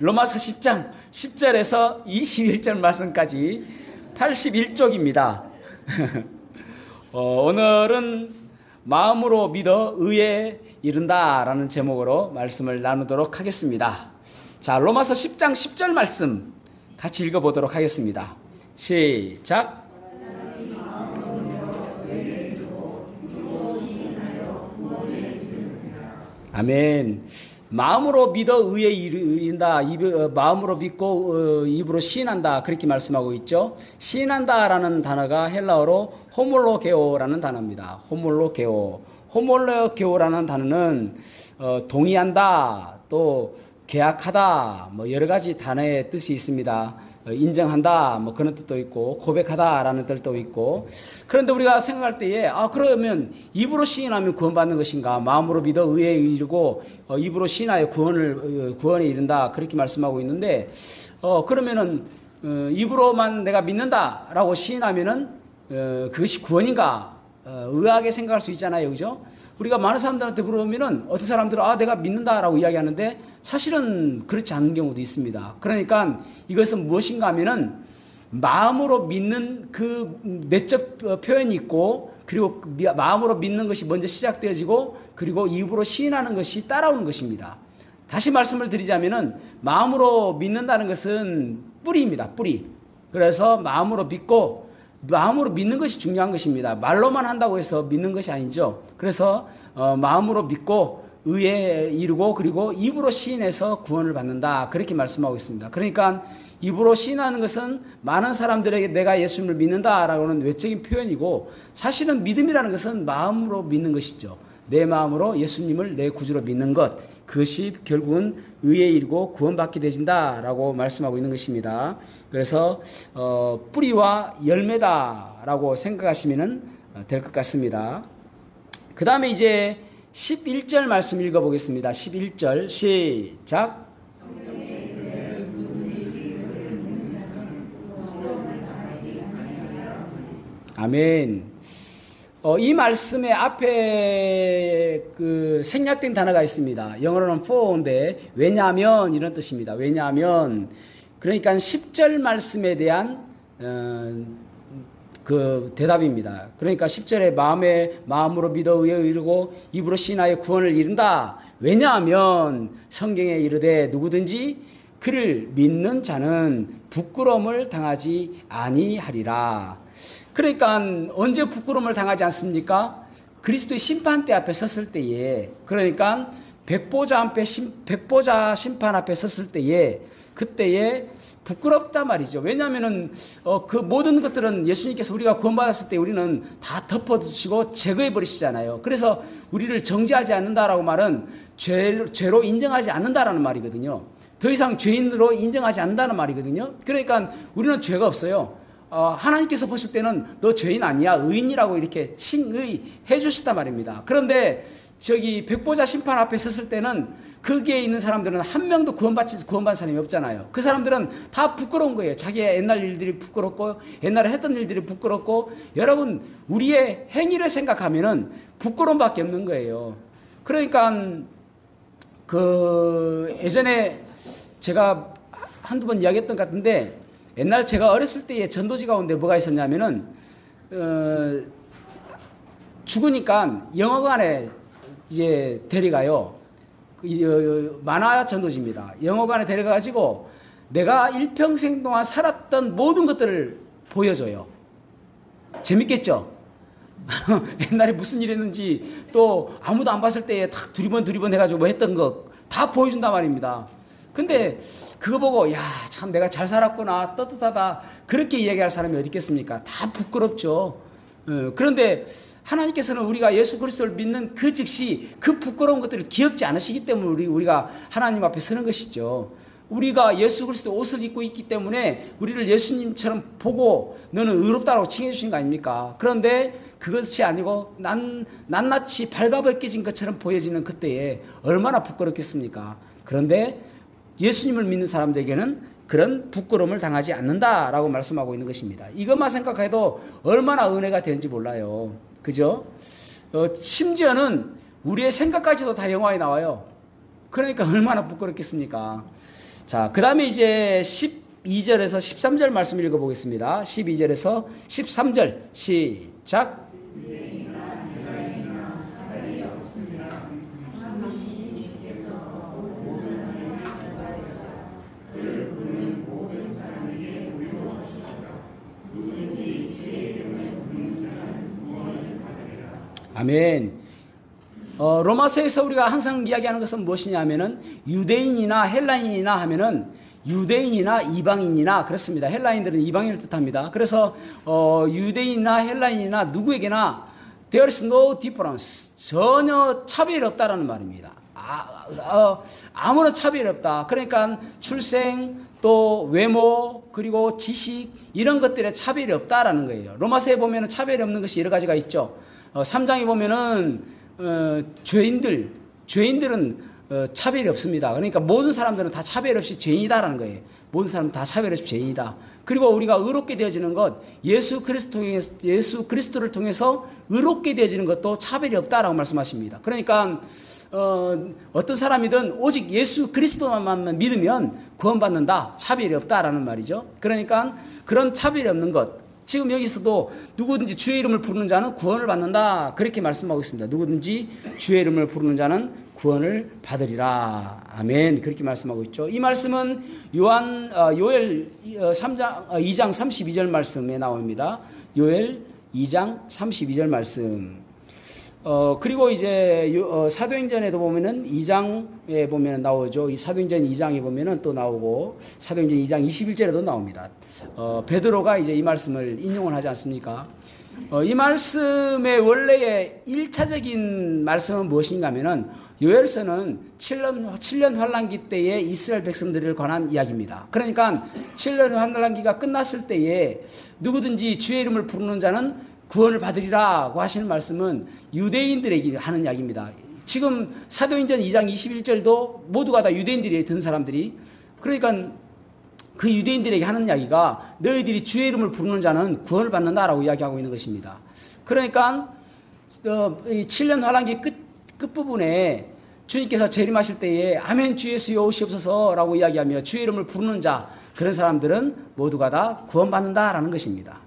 로마서 10장 10절에서 21절 말씀까지 81쪽입니다. 오늘은 마음으로 믿어 의에 이른다라는 제목으로 말씀을 나누도록 하겠습니다. 자, 로마서 10장 10절 말씀 같이 읽어보도록 하겠습니다. 시작. 아멘. 마음으로 믿어 의에 이른다. 마음으로 믿고 입으로 시인한다. 그렇게 말씀하고 있죠. 시인한다라는 단어가 헬라어로 호몰로게오라는 단어입니다. 호몰로게오라는 단어는 동의한다, 또 계약하다, 뭐 여러 가지 단어의 뜻이 있습니다. 인정한다, 뭐 그런 뜻도 있고, 고백하다라는 뜻도 있고. 그런데 우리가 생각할 때에, 그러면 입으로 시인하면 구원받는 것인가? 마음으로 믿어 의에 이르고, 입으로 시인하여 구원에 이른다. 그렇게 말씀하고 있는데, 그러면은, 입으로만 내가 믿는다라고 시인하면은, 그것이 구원인가? 의아하게 생각할 수 있잖아요. 그죠? 우리가 많은 사람들한테 물어보면은 어떤 사람들은 내가 믿는다라고 이야기하는데 사실은 그렇지 않은 경우도 있습니다. 그러니까 이것은 무엇인가 하면은 마음으로 믿는 그 내적 표현이 있고, 그리고 마음으로 믿는 것이 먼저 시작되어지고, 그리고 입으로 시인하는 것이 따라오는 것입니다. 다시 말씀을 드리자면은 마음으로 믿는다는 것은 뿌리입니다. 뿌리. 그래서 마음으로 믿는 것이 중요한 것입니다. 말로만 한다고 해서 믿는 것이 아니죠. 그래서 마음으로 믿고 의에 이르고, 그리고 입으로 시인해서 구원을 받는다. 그렇게 말씀하고 있습니다. 그러니까 입으로 시인하는 것은 많은 사람들에게 내가 예수님을 믿는다라고는 외적인 표현이고, 사실은 믿음이라는 것은 마음으로 믿는 것이죠. 내 마음으로 예수님을 내 구주로 믿는 것, 그것이 결국은 의에 이르고 구원받게 되진다라고 말씀하고 있는 것입니다. 그래서 뿌리와 열매다라고 생각하시면 될 것 같습니다. 그 다음에 이제 11절 말씀 읽어보겠습니다. 11절 시작. 아멘. 이 말씀의 앞에 생략된 단어가 있습니다. 영어로는 for인데 왜냐하면 이런 뜻입니다. 왜냐하면, 그러니까 10절 말씀에 대한 그 대답입니다. 그러니까 10절에 마음으로 믿어 의에 이르고 입으로 시인하여 구원을 이룬다. 왜냐하면 성경에 이르되 누구든지 그를 믿는 자는 부끄러움을 당하지 아니하리라. 그러니까 언제 부끄러움을 당하지 않습니까? 그리스도의 심판대 앞에 섰을 때에, 그러니까 백보자 심판 앞에 섰을 때에, 그때에 부끄럽단 말이죠. 왜냐하면은 그 모든 것들은 예수님께서 우리가 구원받았을 때 우리는 다 덮어두시고 제거해 버리시잖아요. 그래서 우리를 정죄하지 않는다라고 말은 죄로 인정하지 않는다라는 말이거든요. 더 이상 죄인으로 인정하지 않는다는 말이거든요. 그러니까 우리는 죄가 없어요. 하나님께서 보실 때는 너 죄인 아니야, 의인이라고 이렇게 칭의해 주셨단 말입니다. 그런데 백보자 심판 앞에 섰을 때는 거기에 있는 사람들은 한 명도 구원받은 사람이 없잖아요. 그 사람들은 다 부끄러운 거예요. 자기의 옛날 일들이 부끄럽고, 옛날에 했던 일들이 부끄럽고. 여러분, 우리의 행위를 생각하면은 부끄러움밖에 없는 거예요. 그러니까 예전에 제가 한두 번 이야기했던 것 같은데, 옛날 제가 어렸을 때의 전도지 가운데 뭐가 있었냐면은, 죽으니까 영어관에 이제 데려가요. 만화 전도지입니다. 영어관에 데려가가지고 내가 일평생 동안 살았던 모든 것들을 보여줘요. 재밌겠죠? 옛날에 무슨 일 했는지, 또 아무도 안 봤을 때에 다 두리번 해가지고 뭐 했던 거 다 보여준단 말입니다. 근데 그거 보고 참 내가 잘 살았구나, 떳떳하다, 그렇게 이야기할 사람이 어디 있겠습니까? 다 부끄럽죠. 그런데 하나님께서는 우리가 예수 그리스도를 믿는 그 즉시 그 부끄러운 것들을 기억지 않으시기 때문에 우리가 하나님 앞에 서는 것이죠. 우리가 예수 그리스도 옷을 입고 있기 때문에 우리를 예수님처럼 보고 너는 의롭다고 칭해 주신 거 아닙니까? 그런데 그것이 아니고 낱낱이 발가벗겨진 것처럼 보여지는 그때에 얼마나 부끄럽겠습니까? 그런데 예수님을 믿는 사람들에게는 그런 부끄러움을 당하지 않는다라고 말씀하고 있는 것입니다. 이것만 생각해도 얼마나 은혜가 되는지 몰라요. 그죠? 심지어는 우리의 생각까지도 다 영화에 나와요. 그러니까 얼마나 부끄럽겠습니까? 자, 그 다음에 이제 12절에서 13절 말씀 읽어보겠습니다. 12절에서 13절 시작. 아멘. 로마서에서 우리가 항상 이야기하는 것은 무엇이냐 하면은 유대인이나 헬라인이나 하면은 유대인이나 이방인이나 그렇습니다. 헬라인들은 이방인을 뜻합니다. 그래서 유대인이나 헬라인이나 누구에게나 there is no difference. 전혀 차별이 없다라는 말입니다. 아무런 차별이 없다. 그러니까 출생 또 외모 그리고 지식 이런 것들에 차별이 없다라는 거예요. 로마서에 보면은 차별이 없는 것이 여러 가지가 있죠. 3장에 보면은 죄인들은 차별이 없습니다. 그러니까 모든 사람들은 다 차별 없이 죄인이다라는 거예요. 모든 사람은 다 차별 없이 죄인이다. 그리고 우리가 의롭게 되어지는 것, 예수 그리스도를 통해서 의롭게 되어지는 것도 차별이 없다라고 말씀하십니다. 그러니까 어떤 사람이든 오직 예수 그리스도만 믿으면 구원받는다. 차별이 없다라는 말이죠. 그러니까 그런 차별이 없는 것. 지금 여기서도 누구든지 주의 이름을 부르는 자는 구원을 받는다. 그렇게 말씀하고 있습니다. 누구든지 주의 이름을 부르는 자는 구원을 받으리라. 아멘. 그렇게 말씀하고 있죠. 이 말씀은 요엘 2장 32절 말씀에 나옵니다. 요엘 2장 32절 말씀. 그리고 이제 사도행전에도 보면은 2장에 보면 나오죠. 이 사도행전 2장에 보면은 또 나오고 사도행전 2장 21절에도 나옵니다. 베드로가 이제 이 말씀을 인용을 하지 않습니까? 이 말씀의 원래의 1차적인 말씀은 무엇인가 하면은 요엘서는 7년 환란기 때의 이스라엘 백성들을 관한 이야기입니다. 그러니까 7년 환란기가 끝났을 때에 누구든지 주의 이름을 부르는 자는 구원을 받으리라고 하시는 말씀은 유대인들에게 하는 이야기입니다. 지금 사도행전 2장 21절도 모두가 다 유대인들이 든 사람들이, 그러니까 그 유대인들에게 하는 이야기가 너희들이 주의 이름을 부르는 자는 구원을 받는다라고 이야기하고 있는 것입니다. 그러니까 이 7년 환란기 끝부분에 주님께서 재림하실 때에 아멘 주 예수여 오시옵소서라고 이야기하며 주의 이름을 부르는 자, 그런 사람들은 모두가 다 구원받는다라는 것입니다.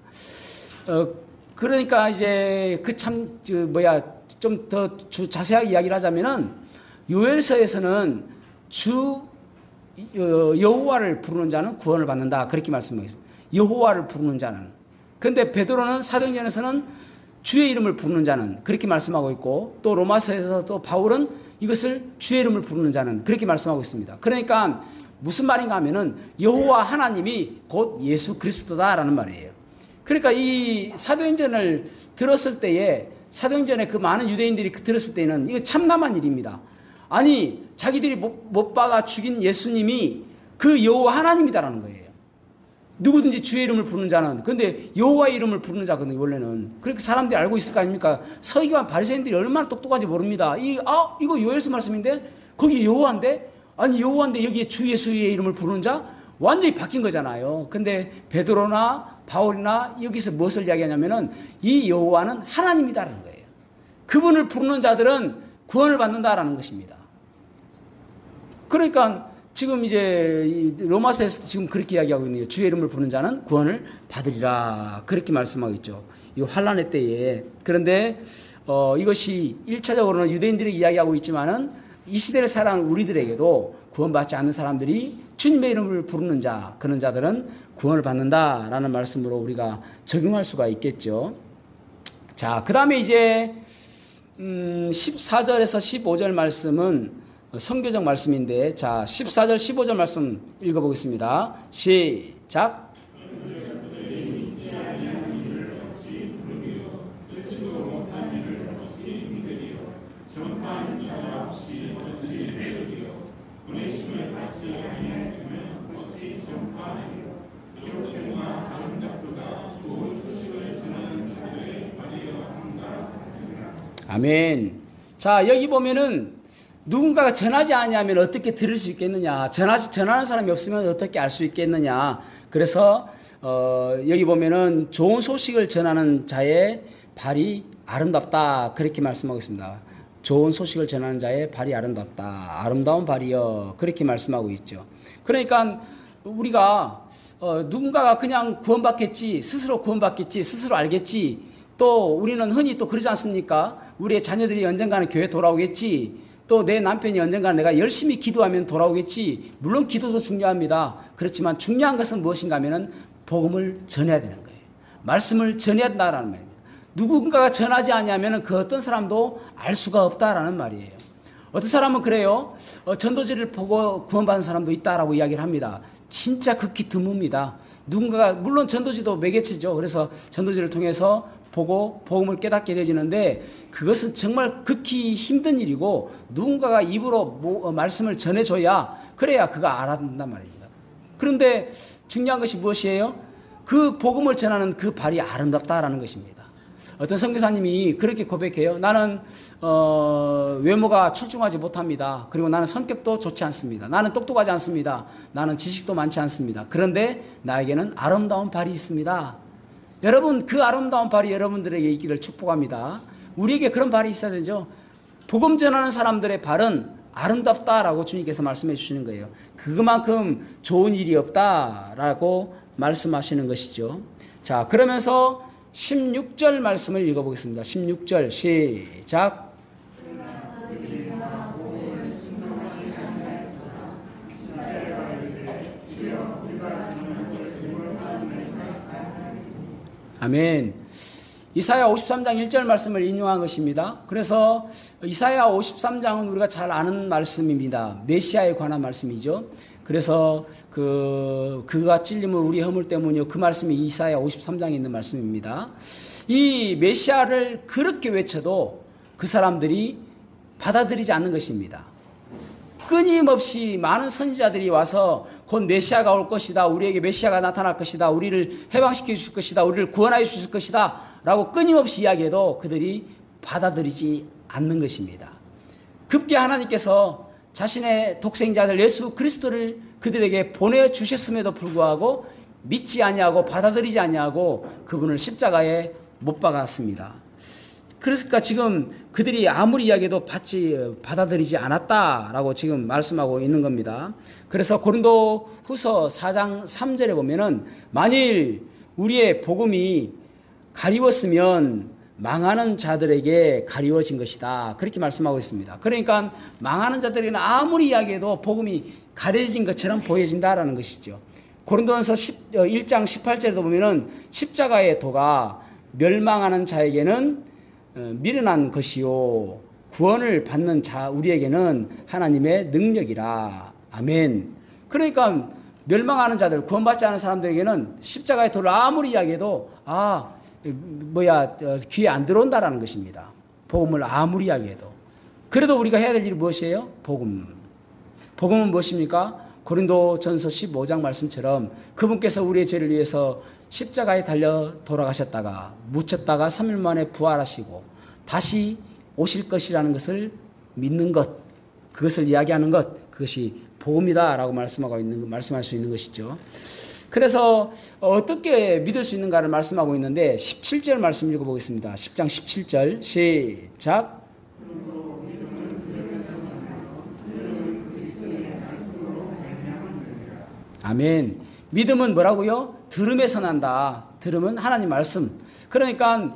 그러니까 이제 좀 더 자세하게 이야기를 하자면은 요엘서에서는 여호와를 부르는 자는 구원을 받는다. 그렇게 말씀하겠습니다. 여호와를 부르는 자는. 그런데 베드로는 사도행전에서는 주의 이름을 부르는 자는 그렇게 말씀하고 있고, 또 로마서에서 또 바울은 이것을 주의 이름을 부르는 자는 그렇게 말씀하고 있습니다. 그러니까 무슨 말인가 하면은 여호와 하나님이 곧 예수 그리스도다라는 말이에요. 그러니까 이 사도행전을 들었을 때에, 사도행전에 그 많은 유대인들이 들었을 때는 이거 참남한 일입니다. 아니, 자기들이 못 박아 죽인 예수님이 그 여호와 하나님이다라는 거예요. 누구든지 주의 이름을 부르는 자는. 근데 여호와의 이름을 부르는 자거든요, 원래는. 그렇게 사람들이 알고 있을 거 아닙니까? 서기관 바리새인들이 얼마나 똑똑한지 모릅니다. 이거 요엘서 말씀인데 거기 여호와인데, 아니 여호와인데 여기에 주 예수의 이름을 부르는 자, 완전히 바뀐 거잖아요. 근데 베드로나 바울이나 여기서 무엇을 이야기하냐면은 이 여호와는 하나님이다라는 거예요. 그분을 부르는 자들은 구원을 받는다라는 것입니다. 그러니까 지금 이제 로마서에서 지금 그렇게 이야기하고 있네요. 주의 이름을 부르는 자는 구원을 받으리라. 그렇게 말씀하고 있죠. 이 환란의 때에. 그런데 이것이 1차적으로는 유대인들이 이야기하고 있지만은 이 시대를 살아가는 우리들에게도 구원받지 않는 사람들이 주님의 이름을 부르는 자, 그런 자들은 구원을 받는다라는 말씀으로 우리가 적용할 수가 있겠죠. 자, 그 다음에 이제 14절에서 15절 말씀은 선교적 말씀인데, 자, 14절 15절 말씀 읽어보겠습니다. 시작. 아멘. 자, 여기 보면은 누군가가 전하지 아니하면 어떻게 들을 수 있겠느냐, 전하는 사람이 없으면 어떻게 알 수 있겠느냐. 그래서 여기 보면은 좋은 소식을 전하는 자의 발이 아름답다, 그렇게 말씀하고 있습니다. 좋은 소식을 전하는 자의 발이 아름답다, 아름다운 발이여, 그렇게 말씀하고 있죠. 그러니까 우리가 누군가가 그냥 구원받겠지, 스스로 구원받겠지, 스스로 알겠지, 또 우리는 흔히 또 그러지 않습니까? 우리의 자녀들이 언젠가는 교회 돌아오겠지, 또 내 남편이 언젠가 내가 열심히 기도하면 돌아오겠지. 물론 기도도 중요합니다. 그렇지만 중요한 것은 무엇인가 하면은 복음을 전해야 되는 거예요. 말씀을 전해야 된다라는 말입니다. 누군가가 전하지 않냐면 그 어떤 사람도 알 수가 없다라는 말이에요. 어떤 사람은 그래요. 전도지를 보고 구원받은 사람도 있다라고 이야기를 합니다. 진짜 극히 드뭅니다. 누군가가 물론 전도지도 매개체죠. 그래서 전도지를 통해서 보고 복음을 깨닫게 되지는데 그것은 정말 극히 힘든 일이고 누군가가 입으로 말씀을 전해줘야 그래야 그가 알아듣는단 말입니다. 그런데 중요한 것이 무엇이에요? 그 복음을 전하는 그 발이 아름답다라는 것입니다. 어떤 선교사님이 그렇게 고백해요. 나는 외모가 출중하지 못합니다. 그리고 나는 성격도 좋지 않습니다. 나는 똑똑하지 않습니다. 나는 지식도 많지 않습니다. 그런데 나에게는 아름다운 발이 있습니다. 여러분, 그 아름다운 발이 여러분들에게 있기를 축복합니다. 우리에게 그런 발이 있어야 되죠. 복음 전하는 사람들의 발은 아름답다라고 주님께서 말씀해 주시는 거예요. 그만큼 좋은 일이 없다라고 말씀하시는 것이죠. 자, 그러면서 16절 말씀을 읽어보겠습니다. 16절 시작. 아멘. 이사야 53장 1절 말씀을 인용한 것입니다. 그래서 이사야 53장은 우리가 잘 아는 말씀입니다. 메시아에 관한 말씀이죠. 그래서 그가 찔림은 우리 허물 때문이요. 그 말씀이 이사야 53장에 있는 말씀입니다. 이 메시아를 그렇게 외쳐도 그 사람들이 받아들이지 않는 것입니다. 끊임없이 많은 선지자들이 와서 곧 메시아가 올 것이다. 우리에게 메시아가 나타날 것이다. 우리를 해방시켜 주실 것이다. 우리를 구원하여 주실 것이다. 라고 끊임없이 이야기해도 그들이 받아들이지 않는 것입니다. 급기 하나님께서 자신의 독생자들 예수 그리스도를 그들에게 보내주셨음에도 불구하고 믿지 아니하고 받아들이지 아니하고 그분을 십자가에 못 박았습니다. 그러니까 지금 그들이 아무리 이야기해도 받아들이지 않았다라고 지금 말씀하고 있는 겁니다. 그래서 고린도 후서 4장 3절에 보면은 만일 우리의 복음이 가리웠으면 망하는 자들에게 가리워진 것이다. 그렇게 말씀하고 있습니다. 그러니까 망하는 자들에게는 아무리 이야기해도 복음이 가려진 것처럼 보여진다라는 것이죠. 고린도전서 1장 18절에도 보면은 십자가의 도가 멸망하는 자에게는 미련한 것이요 구원을 받는 자 우리에게는 하나님의 능력이라. 아멘. 그러니까 멸망하는 자들, 구원받지 않은 사람들에게는 십자가의 도를 아무리 이야기해도 귀에 안 들어온다라는 것입니다. 복음을 아무리 이야기해도. 그래도 우리가 해야 될 일이 무엇이에요? 복음. 복음은 무엇입니까? 고린도전서 15장 말씀처럼 그분께서 우리의 죄를 위해서 십자가에 달려 돌아가셨다가 묻혔다가 3일 만에 부활하시고 다시 오실 것이라는 것을 믿는 것, 그것을 이야기하는 것, 그것이 복음이다라고 말씀할 수 있는 것이죠. 그래서 어떻게 믿을 수 있는가를 말씀하고 있는데 17절 말씀 읽어보겠습니다. 10장 17절 시작. 아멘. 믿음은 뭐라고요? 들음에서 난다. 들음은 하나님 말씀. 그러니까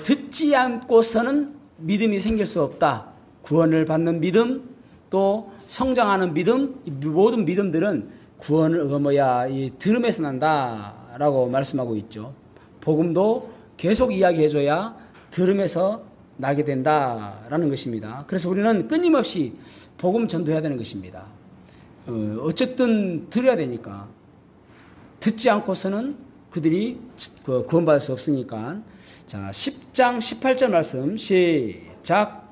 듣지 않고서는 믿음이 생길 수 없다. 구원을 받는 믿음, 또 성장하는 믿음, 모든 믿음들은 이 들음에서 난다라고 말씀하고 있죠. 복음도 계속 이야기해줘야 들음에서 나게 된다라는 것입니다. 그래서 우리는 끊임없이 복음 전도해야 되는 것입니다. 어쨌든 들어야 되니까. 듣지 않고서는 그들이 구원받을 수 없으니까. 자, 10장 18절 말씀 시작.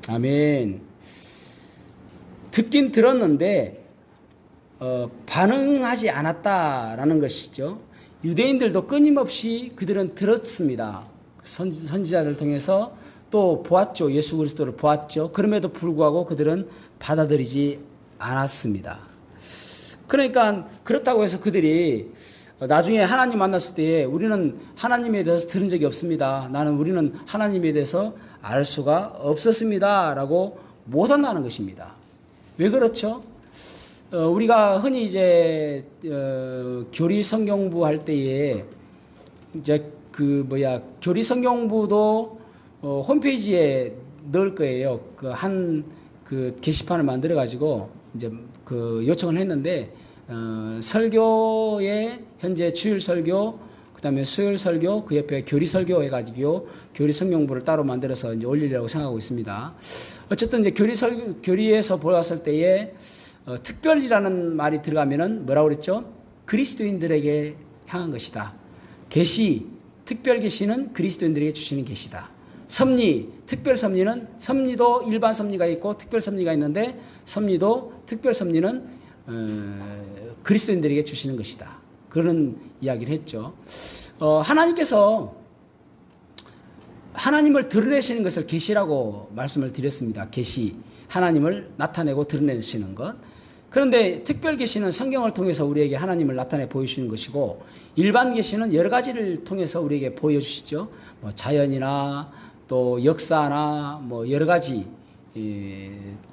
아멘. 듣긴 들었는데 반응하지 않았다라는 것이죠. 유대인들도 끊임없이 그들은 들었습니다. 선지자를 통해서 또 보았죠. 예수 그리스도를 보았죠. 그럼에도 불구하고 그들은 받아들이지 않았습니다. 그러니까 그렇다고 해서 그들이 나중에 하나님 만났을 때에 우리는 하나님에 대해서 들은 적이 없습니다. 우리는 하나님에 대해서 알 수가 없었습니다. 라고 못한다는 것입니다. 왜 그렇죠? 우리가 흔히 이제, 교리 성경부 할 때에 이제 교리 성경부도 홈페이지에 넣을 거예요. 게시판을 만들어가지고 이제 요청을 했는데, 설교에 현재 주일 설교, 그 다음에 수요일 설교, 그 옆에 교리 설교 해가지고 교리 성경부를 따로 만들어서 이제 올리려고 생각하고 있습니다. 어쨌든 이제 교리에서 보았을 때에, 특별이라는 말이 들어가면은 뭐라고 그랬죠? 그리스도인들에게 향한 것이다. 계시, 특별 계시는 그리스도인들에게 주시는 계시다. 섭리, 특별 섭리는 섭리도 일반 섭리가 있고 특별 섭리가 있는데 특별 섭리는 그리스도인들에게 주시는 것이다. 그런 이야기를 했죠. 하나님께서 하나님을 드러내시는 것을 계시라고 말씀을 드렸습니다. 계시, 하나님을 나타내고 드러내시는 것. 그런데 특별 계시는 성경을 통해서 우리에게 하나님을 나타내 보여주시는 것이고, 일반 계시는 여러 가지를 통해서 우리에게 보여주시죠. 자연이나 또 역사나 여러 가지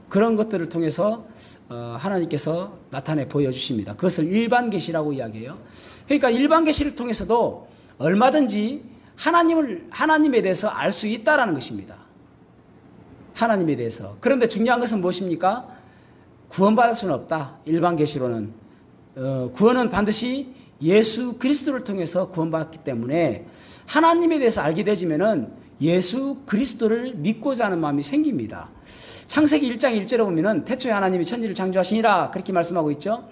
그런 것들을 통해서 하나님께서 나타내 보여주십니다. 그것을 일반 계시라고 이야기해요. 그러니까 일반 계시를 통해서도 얼마든지 하나님에 대해서 알 수 있다라는 것입니다. 하나님에 대해서. 그런데 중요한 것은 무엇입니까? 구원받을 수는 없다. 일반 계시로는. 구원은 반드시 예수 그리스도를 통해서 구원받기 때문에 하나님에 대해서 알게 되지면은 예수 그리스도를 믿고자 하는 마음이 생깁니다. 창세기 1장 1절에 보면은 태초에 하나님이 천지를 창조하시니라 그렇게 말씀하고 있죠.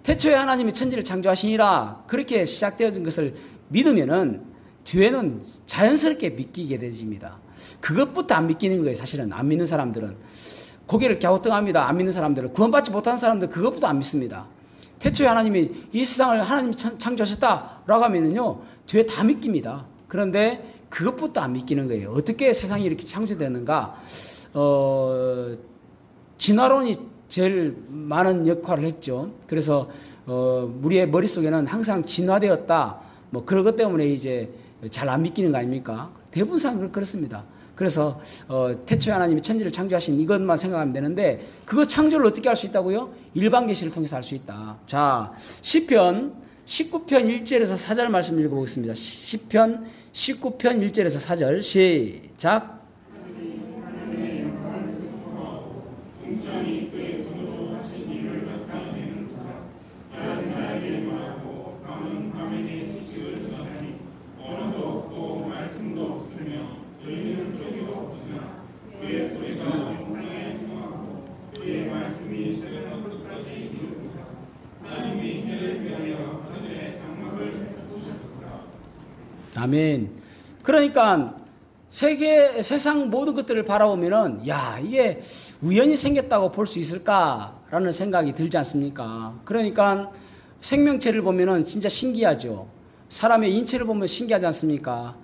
태초에 하나님이 천지를 창조하시니라 그렇게 시작되어진 것을 믿으면은 뒤에는 자연스럽게 믿기게 되집니다. 그것부터 안 믿기는 거예요. 사실은 안 믿는 사람들은 고개를 갸우뚱합니다. 안 믿는 사람들은 구원받지 못한 사람들 그것부터 안 믿습니다. 태초에 하나님이 이 세상을 하나님이 창조하셨다라고 하면은요 뒤에 다 믿깁니다. 그런데 그것부터 안 믿기는 거예요. 어떻게 세상이 이렇게 창조되는가? 진화론이 제일 많은 역할을 했죠. 그래서 우리의 머릿속에는 항상 진화되었다. 그런 것 때문에 이제 잘 안 믿기는 거 아닙니까? 대부분 그렇습니다. 그래서 태초에 하나님이 천지를 창조하신 이것만 생각하면 되는데 그거 창조를 어떻게 할 수 있다고요? 일반 계시를 통해서 할 수 있다. 자, 시편 19편 1절에서 4절 말씀 읽어보겠습니다. 시편 19편 1절에서 4절 시작. 아멘. 그러니까 세상 모든 것들을 바라보면은 이게 우연히 생겼다고 볼 수 있을까라는 생각이 들지 않습니까? 그러니까 생명체를 보면은 진짜 신기하죠. 사람의 인체를 보면 신기하지 않습니까?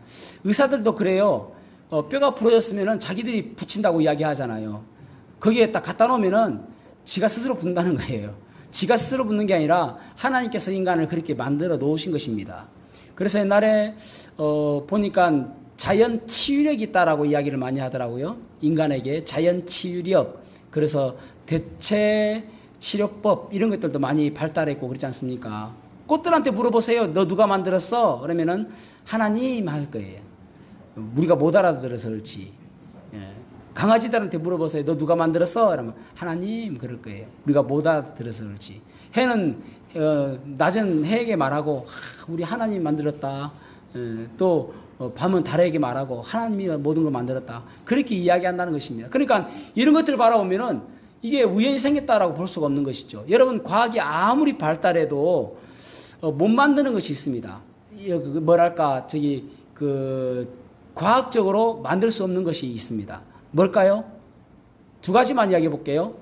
의사들도 그래요. 뼈가 부러졌으면은 자기들이 붙인다고 이야기하잖아요. 거기에 딱 갖다 놓으면은 지가 스스로 붙는다는 거예요. 지가 스스로 붙는 게 아니라 하나님께서 인간을 그렇게 만들어 놓으신 것입니다. 그래서 옛날에 보니까 자연 치유력이 있다라고 이야기를 많이 하더라고요. 인간에게 자연 치유력. 그래서 대체 치료법 이런 것들도 많이 발달했고 그렇지 않습니까? 꽃들한테 물어보세요. 너 누가 만들었어? 그러면은 하나님 할 거예요. 우리가 못 알아들어서 그렇지. 강아지들한테 물어보세요. 너 누가 만들었어? 그러면 하나님 그럴 거예요. 우리가 못 알아들어서 그렇지. 해는 낮은 해에게 말하고 우리 하나님 만들었다. 또 밤은 달에게 말하고 하나님이 모든 걸 만들었다. 그렇게 이야기한다는 것입니다. 그러니까 이런 것들을 바라보면은 이게 우연히 생겼다라고 볼 수가 없는 것이죠. 여러분 과학이 아무리 발달해도 못 만드는 것이 있습니다. 과학적으로 만들 수 없는 것이 있습니다. 뭘까요? 두 가지만 이야기해 볼게요.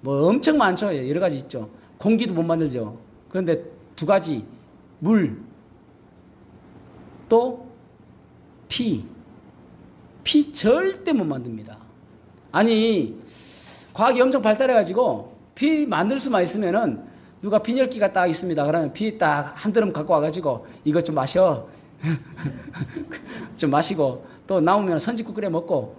엄청 많죠. 여러 가지 있죠. 공기도 못 만들죠. 그런데 두 가지, 물, 또 피 절대 못 만듭니다. 아니 과학이 엄청 발달해가지고 피 만들 수만 있으면은 누가 빈혈기가 딱 있습니다. 그러면 비 딱 한 드럼 갖고 와가지고 이것 좀 마셔. 좀 마시고 또 남으면 선지국 끓여 먹고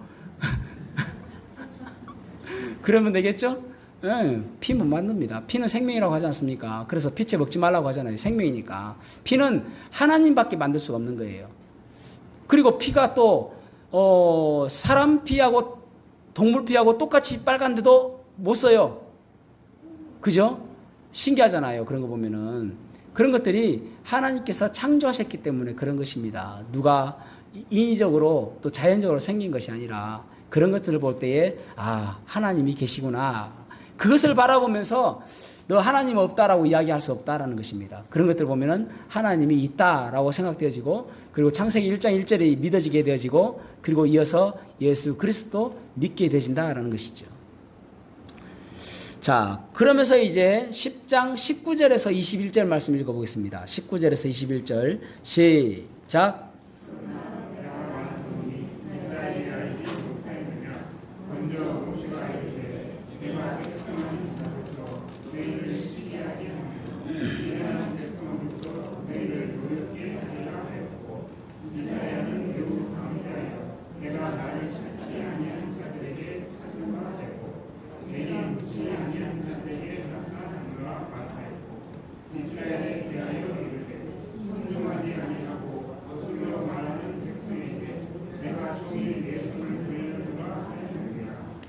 그러면 되겠죠? 네, 피 못 만듭니다. 피는 생명이라고 하지 않습니까? 그래서 피채 먹지 말라고 하잖아요. 생명이니까. 피는 하나님밖에 만들 수가 없는 거예요. 그리고 피가 또 사람 피하고 동물 피하고 똑같이 빨간데도 못 써요. 그죠? 신기하잖아요. 그런 거 보면은. 그런 것들이 하나님께서 창조하셨기 때문에 그런 것입니다. 누가 인위적으로 또 자연적으로 생긴 것이 아니라 그런 것들을 볼 때에 하나님이 계시구나. 그것을 바라보면서 너 하나님 없다라고 이야기할 수 없다라는 것입니다. 그런 것들을 보면은 하나님이 있다라고 생각되어지고 그리고 창세기 1장 1절이 믿어지게 되어지고 그리고 이어서 예수 그리스도 믿게 되진다라는 것이죠. 자, 그러면서 이제 10장 19절에서 21절 말씀 읽어보겠습니다. 19절에서 21절 시작.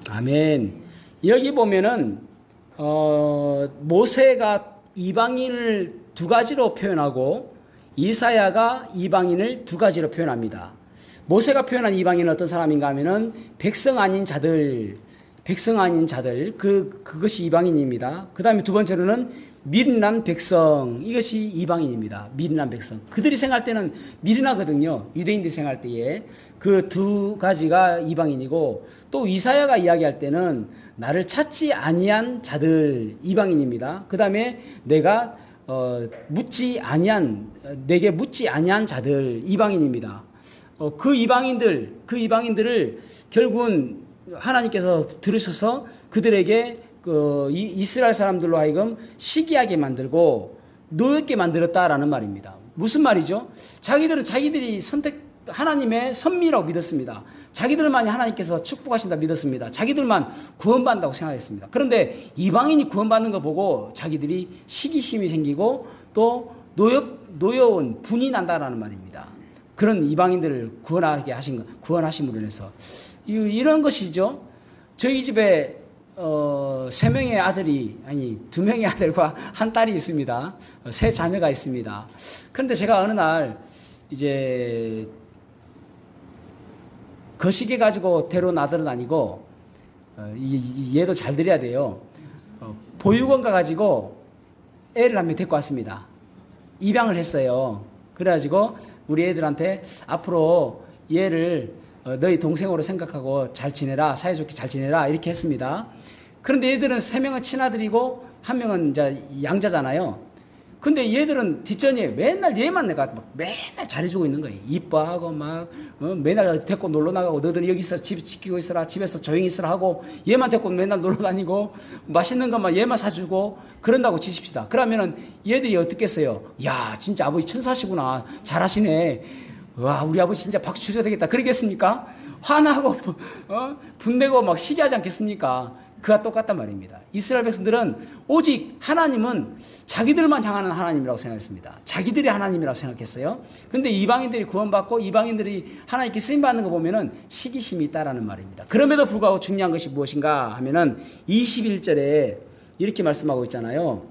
아멘. 여기 보면은 모세가 이방인을 두 가지로 표현하고 이사야가 이방인을 두 가지로 표현합니다. 모세가 표현한 이방인은 어떤 사람인가 하면은 백성 아닌 자들 그것이 이방인입니다. 그 다음에 두 번째로는 미련한 백성, 이것이 이방인입니다. 미련한 백성. 그들이 생활 때는 미련하거든요. 유대인들이 생활 때에. 그 두 가지가 이방인이고 또 이사야가 이야기할 때는 나를 찾지 아니한 자들, 이방인입니다. 그 다음에 내게 묻지 아니한 자들, 이방인입니다. 그 이방인들을 결국은 하나님께서 들으셔서 그들에게 이스라엘 사람들로 하여금 시기하게 만들고 노엽게 만들었다라는 말입니다. 무슨 말이죠? 자기들은 자기들이 하나님의 선미라고 믿었습니다. 자기들만이 하나님께서 축복하신다 믿었습니다. 자기들만 구원받는다고 생각했습니다. 그런데 이방인이 구원받는 거 보고 자기들이 시기심이 생기고 또 노여운 분이 난다라는 말입니다. 그런 이방인들을 구원하심으로 인해서 이런 것이죠. 저희 집에 3명의 아들이 아니 2명의 아들과 한 딸이 있습니다. 3 자녀가 있습니다. 그런데 제가 어느 날 이제 거시기 가지고 데려온 아들은 아니고 얘도 잘 들여야 돼요. 보육원 가가지고 애를 한 명 데리고 왔습니다. 입양을 했어요. 그래가지고 우리 애들한테 앞으로 얘를 너희 동생으로 생각하고 잘 지내라, 사이좋게 잘 지내라 이렇게 했습니다. 그런데 얘들은 3명은 친아들이고 1명은 이제 양자잖아요. 근데 얘들은 뒷전에 맨날 얘만 내가 막 맨날 잘해주고 있는 거예요. 이뻐하고 막 맨날 어디 데리고 놀러 나가고 너희들 여기 있어 집 지키고 있어라 집에서 조용히 있으라 하고 얘만 데리고 맨날 놀러 다니고 맛있는 것만 얘만 사주고 그런다고 치십시다. 그러면은 얘들이 어떻겠어요? 야 진짜 아버지 천사시구나 잘하시네. 와 우리 아버지 진짜 박수 쳐줘야 되겠다. 그러겠습니까? 화나고 분내고 막 시기하지 않겠습니까? 그와 똑같단 말입니다. 이스라엘 백성들은 오직 하나님은 자기들만 향하는 하나님이라고 생각했습니다. 자기들이 하나님이라고 생각했어요. 근데 이방인들이 구원받고 이방인들이 하나님께 쓰임받는 거 보면은 시기심이 있다라는 말입니다. 그럼에도 불구하고 중요한 것이 무엇인가 하면은 21절에 이렇게 말씀하고 있잖아요.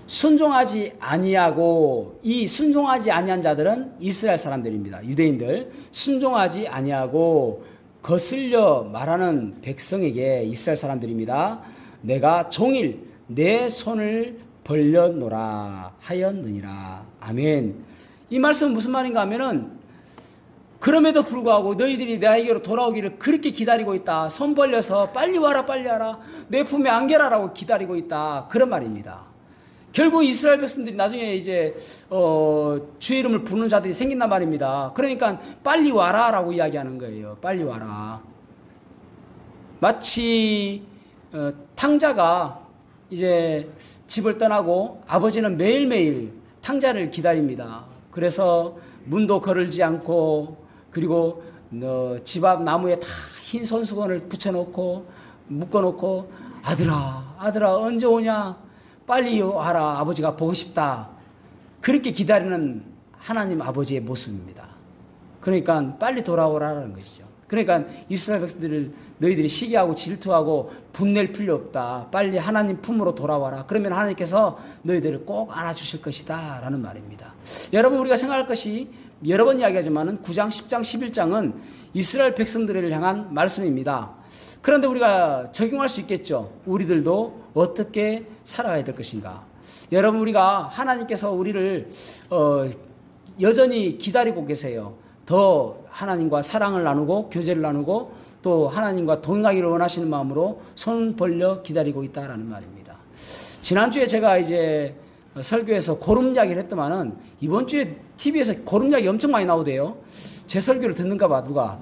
순종하지 아니하고 이 순종하지 아니한 자들은 이스라엘 사람들입니다. 유대인들 순종하지 아니하고 거슬려 말하는 백성에게 이스라엘 사람들입니다. 내가 종일 내 손을 벌려놓으라 하였느니라. 아멘. 이 말씀은 무슨 말인가 하면은 그럼에도 불구하고 너희들이 나에게로 돌아오기를 그렇게 기다리고 있다. 손 벌려서 빨리 와라 빨리 와라. 내 품에 안겨라라고 기다리고 있다. 그런 말입니다. 결국 이스라엘 백성들이 나중에 이제 주의 이름을 부르는 자들이 생긴단 말입니다. 그러니까 빨리 와라라고 이야기하는 거예요. 빨리 와라. 마치 탕자가 이제 집을 떠나고 아버지는 매일매일 탕자를 기다립니다. 그래서 문도 거르지 않고 그리고 집 앞 나무에 다 흰 손수건을 붙여놓고 묶어놓고 아들아 언제 오냐? 빨리 와라. 아버지가 보고 싶다. 그렇게 기다리는 하나님 아버지의 모습입니다. 그러니까 빨리 돌아오라는 것이죠. 그러니까 이스라엘 백성들을 너희들이 시기하고 질투하고 분낼 필요 없다. 빨리 하나님 품으로 돌아와라. 그러면 하나님께서 너희들을 꼭 안아주실 것이다 라는 말입니다. 여러분, 우리가 생각할 것이 여러 번 이야기하지만 9장, 10장, 11장은 이스라엘 백성들을 향한 말씀입니다. 그런데 우리가 적용할 수 있겠죠. 우리들도 어떻게 살아가야 될 것인가. 여러분, 우리가 하나님께서 우리를 여전히 기다리고 계세요. 더 하나님과 사랑을 나누고 교제를 나누고 또 하나님과 동행하기를 원하시는 마음으로 손 벌려 기다리고 있다라는 말입니다. 지난주에 제가 이제 설교에서 고름 이야기를 했더만은 이번 주에 TV에서 고름 이야기 엄청 많이 나오대요. 제 설교를 듣는가 봐, 누가.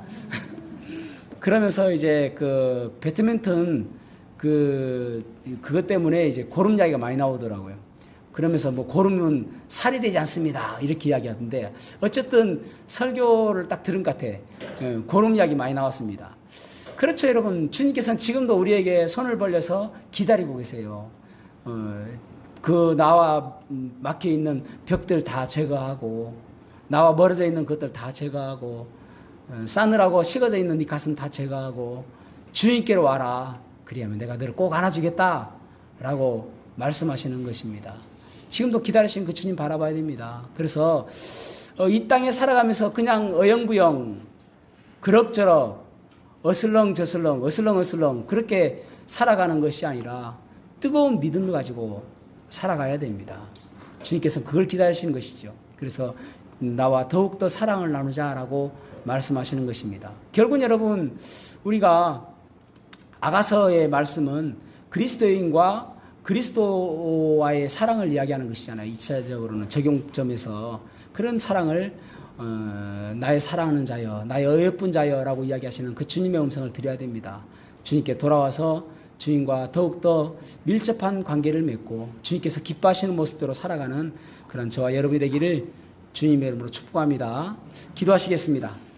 그러면서 이제 그 배드민턴 그것 때문에 이제 고름 이야기가 많이 나오더라고요. 그러면서 뭐 고름은 살이 되지 않습니다. 이렇게 이야기하던데 어쨌든 설교를 딱 들은 것 같아. 고름 이야기 많이 나왔습니다. 그렇죠, 여러분. 주님께서는 지금도 우리에게 손을 벌려서 기다리고 계세요. 그 나와 막혀 있는 벽들 다 제거하고 나와 멀어져 있는 것들 다 제거하고 싸늘하고 식어져 있는 네 가슴 다 제거하고 주님께로 와라. 그리하면 내가 너를 꼭 안아주겠다 라고 말씀하시는 것입니다. 지금도 기다리시는 그 주님 바라봐야 됩니다. 그래서 이 땅에 살아가면서 그냥 어영부영 그럭저럭 어슬렁저슬렁 어슬렁어슬렁 그렇게 살아가는 것이 아니라 뜨거운 믿음을 가지고 살아가야 됩니다. 주님께서 그걸 기다리시는 것이죠. 그래서 나와 더욱더 사랑을 나누자라고 말씀하시는 것입니다. 결국은 여러분, 우리가 아가서의 말씀은 그리스도인과 그리스도와의 사랑을 이야기하는 것이잖아요. 2차적으로는 적용점에서 그런 사랑을 나의 사랑하는 자여, 나의 어여쁜 자여라고 이야기하시는 그 주님의 음성을 드려야 됩니다. 주님께 돌아와서 주님과 더욱더 밀접한 관계를 맺고 주님께서 기뻐하시는 모습대로 살아가는 그런 저와 여러분이 되기를 주님의 이름으로 축복합니다. 기도하시겠습니다.